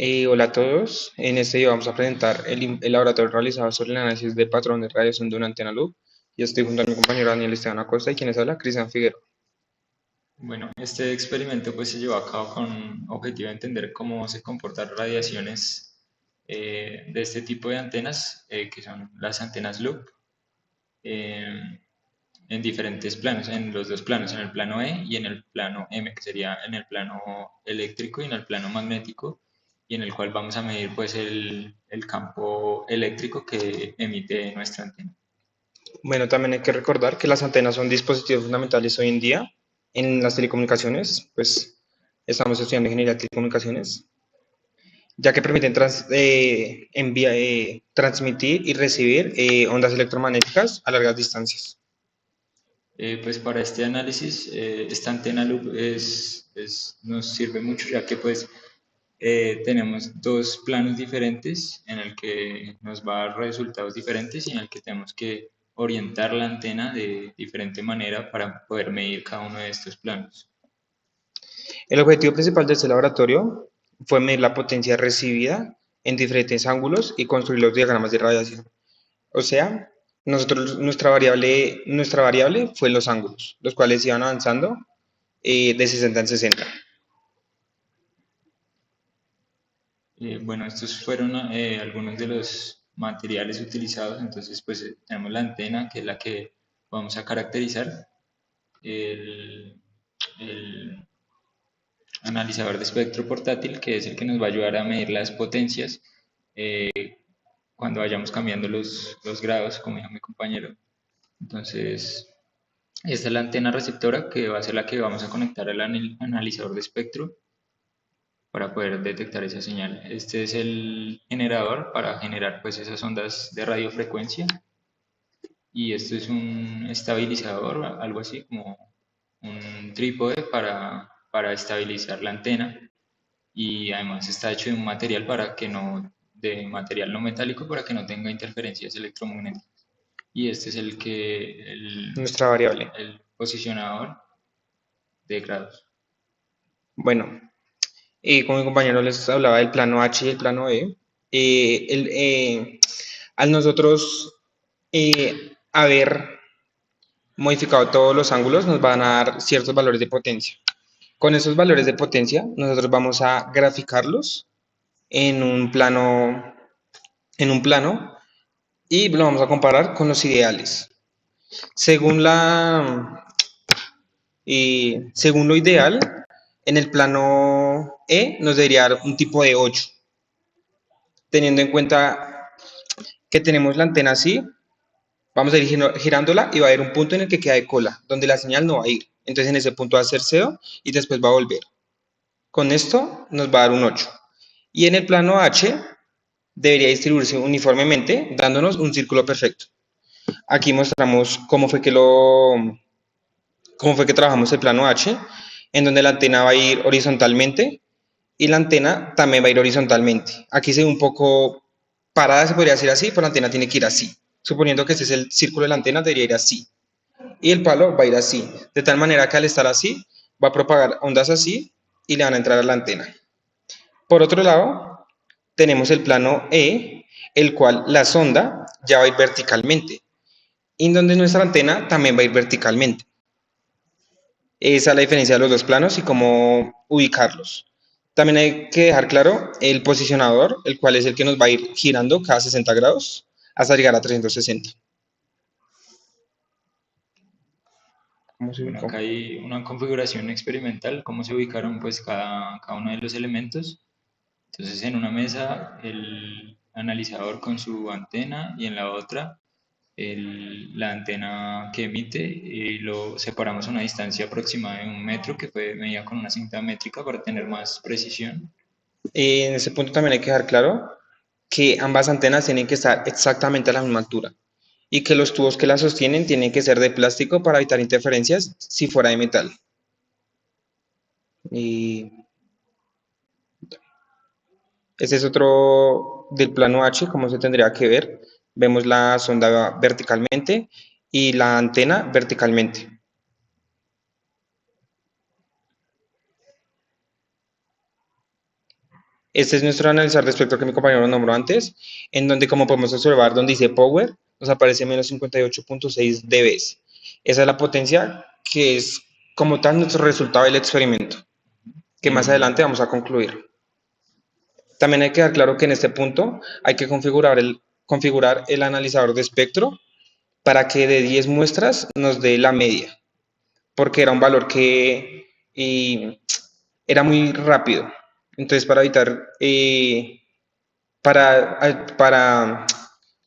Hola a todos, en este video vamos a presentar el laboratorio realizado sobre el análisis del patrón de radiación de una antena loop. Y estoy junto a mi compañero Daniel Esteban Acosta y quien les habla, Cristian Figueroa. Bueno, este experimento pues se llevó a cabo con objetivo de entender cómo se comportan radiaciones de este tipo de antenas, que son las antenas loop, eh, en diferentes planos, en los dos planos, en el plano E y en el plano M, que sería en el plano eléctrico y en el plano magnético, y en el cual vamos a medir pues el campo eléctrico que emite nuestra antena. Bueno, también hay que recordar que las antenas son dispositivos fundamentales hoy en día en las telecomunicaciones, pues estamos estudiando ingeniería de telecomunicaciones, ya que permiten transmitir y recibir ondas electromagnéticas a largas distancias. Pues para este análisis, esta antena loop nos sirve mucho ya que pues tenemos dos planos diferentes en el que nos va a dar resultados diferentes y en el que tenemos que orientar la antena de diferente manera para poder medir cada uno de estos planos. El objetivo principal de este laboratorio fue medir la potencia recibida en diferentes ángulos y construir los diagramas de radiación. O sea, nuestra variable fue los ángulos, los cuales iban avanzando de 60 en 60. Bueno, estos fueron algunos de los materiales utilizados, entonces pues tenemos la antena que es la que vamos a caracterizar, el, el analizador de espectro portátil, que es el que nos va a ayudar a medir las potencias cuando vayamos cambiando los grados, como dijo mi compañero. Entonces, esta es la antena receptora que va a ser la que vamos a conectar al analizador de espectro para poder detectar esa señal. Este es el generador para generar pues esas ondas de radiofrecuencia y esto es un estabilizador, algo así como un trípode para estabilizar la antena y además está hecho de un material para que no, de material no metálico para que no tenga interferencias electromagnéticas. Y este es Nuestra variable. el posicionador de grados. Bueno, como mi compañero les hablaba del plano H y el plano E, al nosotros haber modificado todos los ángulos, nos van a dar ciertos valores de potencia. Con esos valores de potencia, nosotros vamos a graficarlos en un plano, en un plano y lo vamos a comparar con los ideales. Según según lo ideal, en el plano E nos debería dar un tipo de 8, teniendo en cuenta que tenemos la antena así, vamos a ir girándola y va a haber un punto en el que queda de cola, donde la señal no va a ir. Entonces en ese punto va a ser cero y después va a volver. Con esto nos va a dar un 8. Y en el plano H debería distribuirse uniformemente, dándonos un círculo perfecto. Aquí mostramos cómo fue que trabajamos el plano H, en donde la antena va a ir horizontalmente y la antena también va a ir horizontalmente. Aquí se ve un poco parada, se podría decir así, pero la antena tiene que ir así. Suponiendo que este es el círculo de la antena, debería ir así. Y el palo va a ir así, de tal manera que al estar así, va a propagar ondas así y le van a entrar a la antena. Por otro lado, tenemos el plano E, el cual la sonda ya va a ir verticalmente, y donde nuestra antena también va a ir verticalmente. Esa es la diferencia de los dos planos y cómo ubicarlos. También hay que dejar claro el posicionador, el cual es el que nos va a ir girando cada 60 grados hasta llegar a 360. ¿Cómo se Bueno, ubicó? acá hay una configuración experimental, cómo se ubicaron pues cada uno de los elementos. Entonces en una mesa el analizador con su antena y en la otra la antena que emite y lo separamos a una distancia aproximada de 1 metro que fue medida con una cinta métrica para tener más precisión. En ese punto también hay que dejar claro que ambas antenas tienen que estar exactamente a la misma altura y que los tubos que las sostienen tienen que ser de plástico para evitar interferencias si fuera de metal. Y este es otro del plano H, como se tendría que ver. Vemos la sonda verticalmente y la antena verticalmente. Este es nuestro analizar de espectro que mi compañero nombró antes, en donde como podemos observar, donde dice power, nos aparece menos 58.6 dB. Esa es la potencia que es como tal nuestro resultado del experimento, que más Y adelante vamos a concluir. También hay que dar claro que en este punto hay que configurar el analizador de espectro para que de 10 muestras nos dé la media, porque era un valor que era muy rápido. Entonces, para evitar, para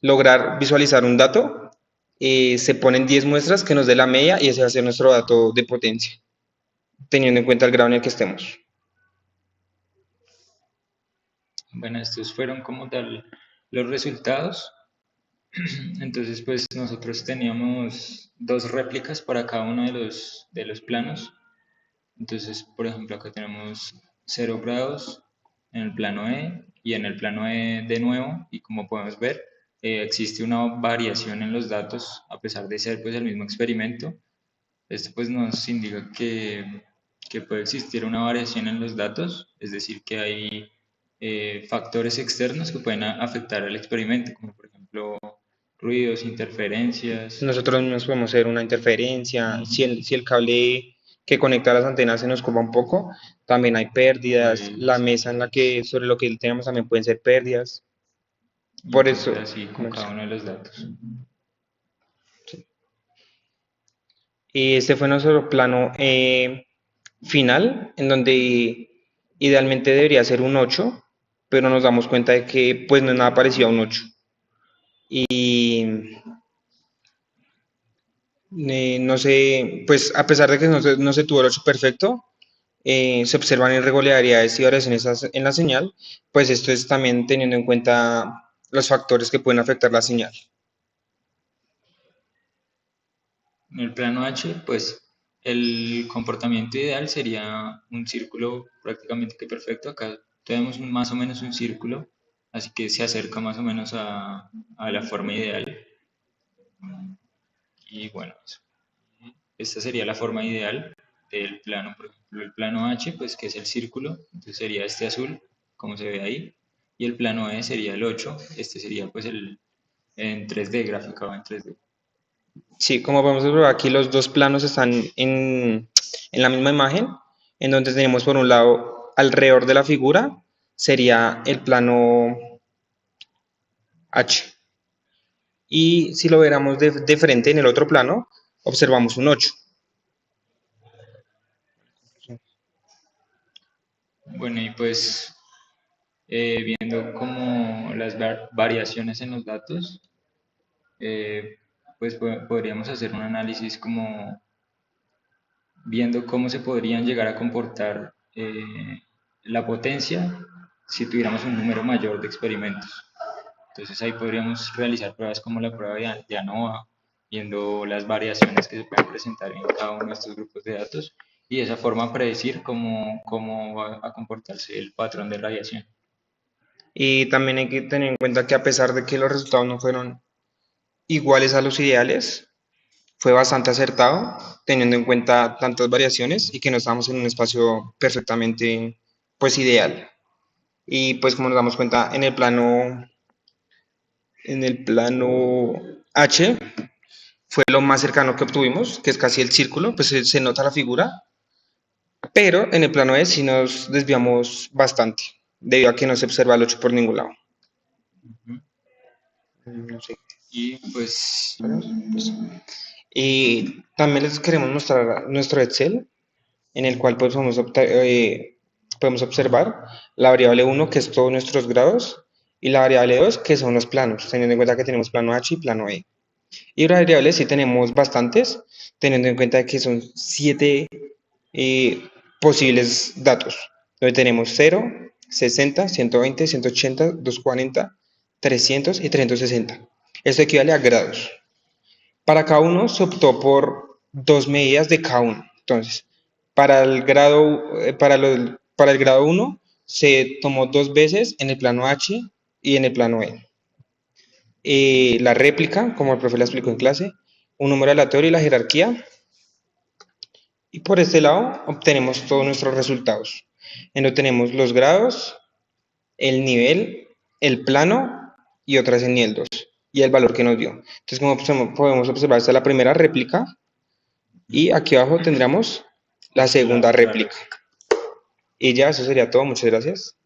lograr visualizar un dato, se ponen 10 muestras que nos dé la media y ese va a ser nuestro dato de potencia, teniendo en cuenta el grado en el que estemos. bueno, estos fueron como tal los resultados. Entonces, pues nosotros teníamos dos réplicas para cada uno de los planos. Entonces, por ejemplo, acá tenemos 0 grados en el plano E y en el plano E de nuevo. Y como podemos ver, existe una variación en los datos a pesar de ser pues el mismo experimento. Esto pues nos indica que puede existir una variación en los datos, es decir, que hay factores externos que pueden afectar al experimento, como por ejemplo ruidos, interferencias. Nosotros mismos podemos hacer una interferencia, Ujú. si el cable que conecta las antenas se nos curva un poco, también hay pérdidas, la Pues, mesa en la que, sobre lo que tenemos también pueden ser pérdidas, y por eso, entonces así con cada uno de los datos. y este fue nuestro plano final, en donde idealmente debería ser un 8, pero nos damos cuenta de que pues no es nada parecido a un 8. Y no sé, pues a pesar de que no se tuvo el 8 perfecto, se observan irregularidades y variaciones en la señal, pues esto es también teniendo en cuenta los factores que pueden afectar la señal. En el plano H, pues el comportamiento ideal sería un círculo prácticamente que perfecto. Acá tenemos más o menos un círculo, así que se acerca más o menos a la forma ideal. Y bueno, eso. Esta sería la forma ideal del plano, por ejemplo, el plano H, pues que es el círculo, entonces sería este azul, como se ve ahí, y el plano E sería el 8, este sería pues el en 3D, graficado en 3D. Sí, como podemos observar aquí los dos planos están en la misma imagen, en donde tenemos por un lado alrededor de la figura sería el plano H. Y si lo viéramos de frente en el otro plano, observamos un 8. Bueno, y pues viendo como las variaciones en los datos, eh, pues podríamos hacer un análisis como viendo cómo se podrían llegar a comportar la potencia si tuviéramos un número mayor de experimentos. Entonces ahí podríamos realizar pruebas como la prueba de ANOVA, viendo las variaciones que se pueden presentar en cada uno de estos grupos de datos y de esa forma predecir cómo va a comportarse el patrón de radiación. Y también hay que tener en cuenta que a pesar de que los resultados no fueron iguales a los ideales, fue bastante acertado, teniendo en cuenta tantas variaciones y que no estábamos en un espacio perfectamente pues ideal. Y pues como nos damos cuenta en el plano H fue lo más cercano que obtuvimos, que es casi el círculo, pues se nota la figura, pero en el plano E sí nos desviamos bastante, debido a que no se observa el 8 por ningún lado. Ujú. No sé. Y pues, Y también les queremos mostrar nuestro Excel, en el cual pues podemos observar la variable 1, que es todos nuestros grados, y la variable 2, que son los planos, teniendo en cuenta que tenemos plano H y plano E. Y variables sí tenemos bastantes, teniendo en cuenta que son 7 posibles datos, donde tenemos 0, 60, 120, 180, 240, 300 y 360. Esto equivale a grados. Para cada uno se optó por dos medidas de cada uno. Entonces, para el grado 1 se tomó dos veces en el plano H y en el plano E. La réplica, como el profe la explicó en clase, un número aleatorio y la jerarquía. Y por este lado obtenemos todos nuestros resultados. En donde tenemos los grados, el nivel, el plano y otra es el nivel 2 y el valor que nos dio. Entonces, como podemos observar, esta es la primera réplica y aquí abajo tendremos la Justo segunda la otra réplica. réplica. Y ya, eso sería todo. Muchas gracias.